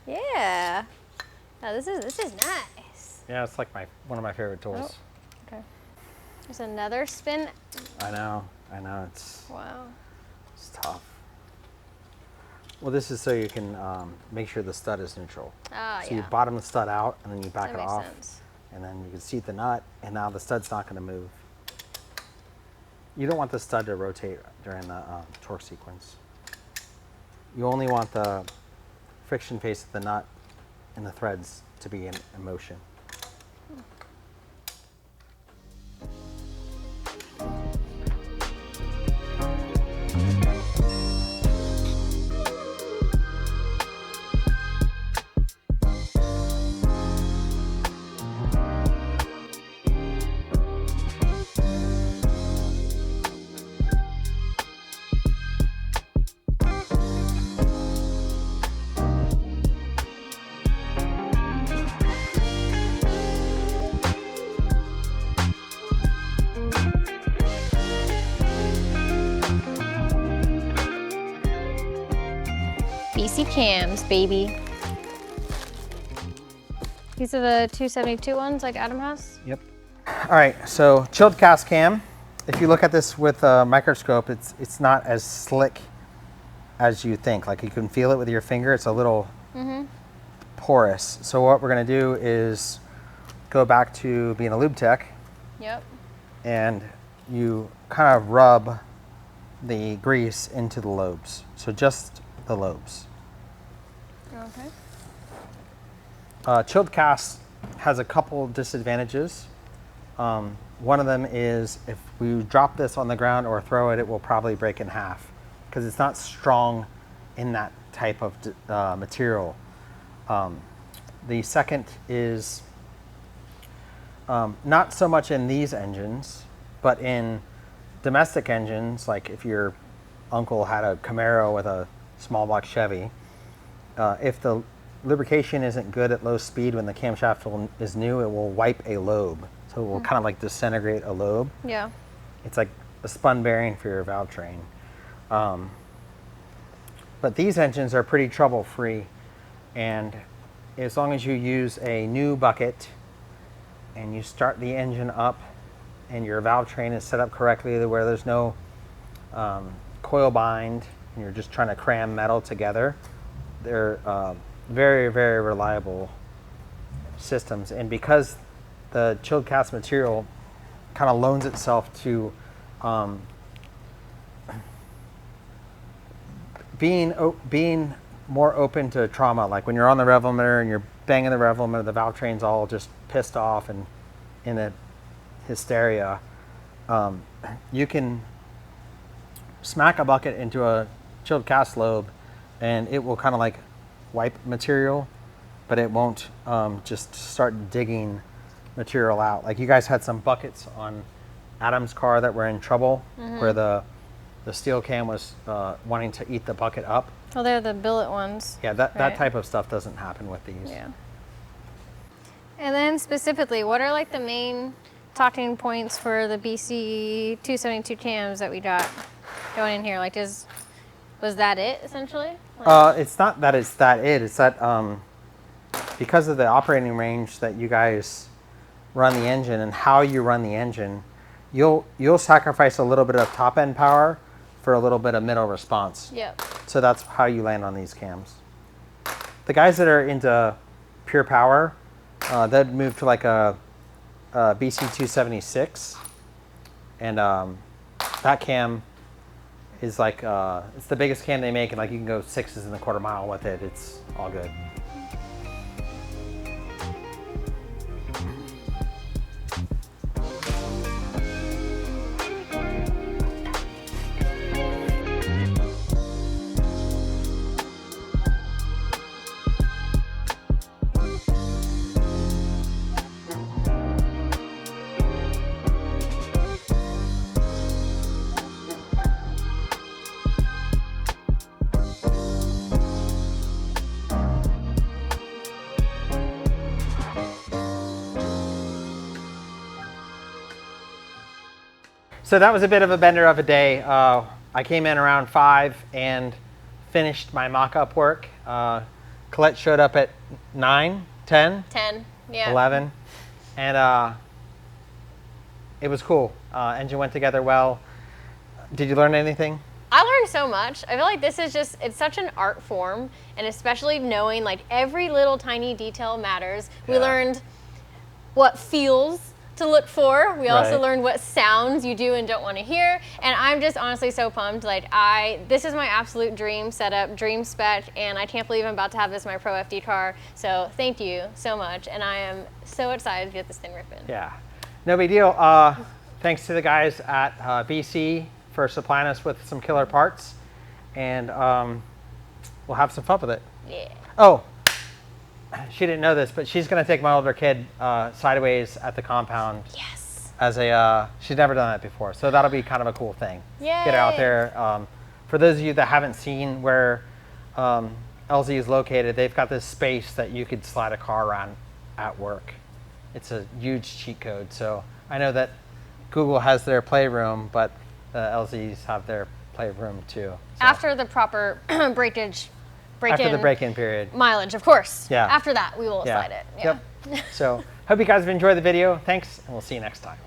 Yeah. Now this is nice. Yeah, it's like one of my favorite tools. Oh, okay. There's another spin. I know. It's. Wow. It's tough. Well, this is so you can make sure the stud is neutral. Oh, so you bottom the stud out, and then you back it off. Sense. And then you can seat the nut, and now the stud's not going to move. You don't want the stud to rotate during the torque sequence. You only want the friction face of the nut and the threads to be in motion. BC cams, baby. These are the 272 ones like Adam has? Yep. All right, so chilled cast cam. If you look at this with a microscope, it's not as slick as you think. Like you can feel it with your finger. It's a little porous. So what we're gonna do is go back to being a lube tech. Yep. And you kind of rub the grease into the lobes. So just the lobes. Okay. Chilled cast has a couple disadvantages. One of them is if we drop this on the ground or throw it, it will probably break in half because it's not strong in that type of material. The second is not so much in these engines, but in domestic engines, like if your uncle had a Camaro with a small block Chevy, if the lubrication isn't good at low speed when the camshaft is new, it will wipe a lobe. So it will kind of like disintegrate a lobe. Yeah. It's like a spun bearing for your valve train. But these engines are pretty trouble-free, and as long as you use a new bucket and you start the engine up and your valve train is set up correctly where there's no coil bind and you're just trying to cram metal together, they're very, very reliable systems. And because the chilled cast material kind of loans itself to being more open to trauma, like when you're on the rev limiter and you're banging the rev limiter, the valve train's all just pissed off and in a hysteria, you can smack a bucket into a chilled cast lobe and it will kind of like wipe material, but it won't just start digging material out. Like you guys had some buckets on Adam's car that were in trouble, where the steel cam was wanting to eat the bucket up. Oh, they're the billet ones. Yeah, that type of stuff doesn't happen with these. Yeah. And then specifically, what are like the main talking points for the BC 272 cams that we got going in here? Like, was that it essentially? Like, it's not that it's that it. It's that because of the operating range that you guys run the engine and how you run the engine, you'll sacrifice a little bit of top end power for a little bit of middle response. Yep. So that's how you land on these cams. The guys that are into pure power, they'd move to like a BC 276, and that cam is like it's the biggest cam they make, and like you can go 6s in the quarter mile with it. It's all good. So that was a bit of a bender of a day. I came in around 5 and finished my mock-up work. Collete showed up at 9, 10? 10, yeah. 11. And it was cool. Engine went together well. Did you learn anything? I learned so much. I feel like this is just, it's such an art form, and especially knowing like every little tiny detail matters. We learned what feels to look for. We also Right. learned what sounds you do and don't want to hear. And I'm just honestly so pumped. Like this is my absolute dream setup, dream spec, and I can't believe I'm about to have this in my Pro FD car. So thank you so much. And I am so excited to get this thing ripping. Yeah, no big deal. Thanks to the guys at BC for supplying us with some killer parts, and we'll have some fun with it. Yeah. Oh, she didn't know this, but she's going to take my older kid sideways at the compound. Yes. As a, she's never done that before, so that'll be kind of a cool thing. Yay. Get out there. For those of you that haven't seen where LZ is located, they've got this space that you could slide a car around at work. It's a huge cheat code. So I know that Google has their playroom, but the LZs have their playroom too. So After the proper break-in after the break-in period. mileage, of course. Yeah. After that, we will Yeah. slide it. Yeah. Yep. So hope you guys have enjoyed the video. Thanks, and we'll see you next time.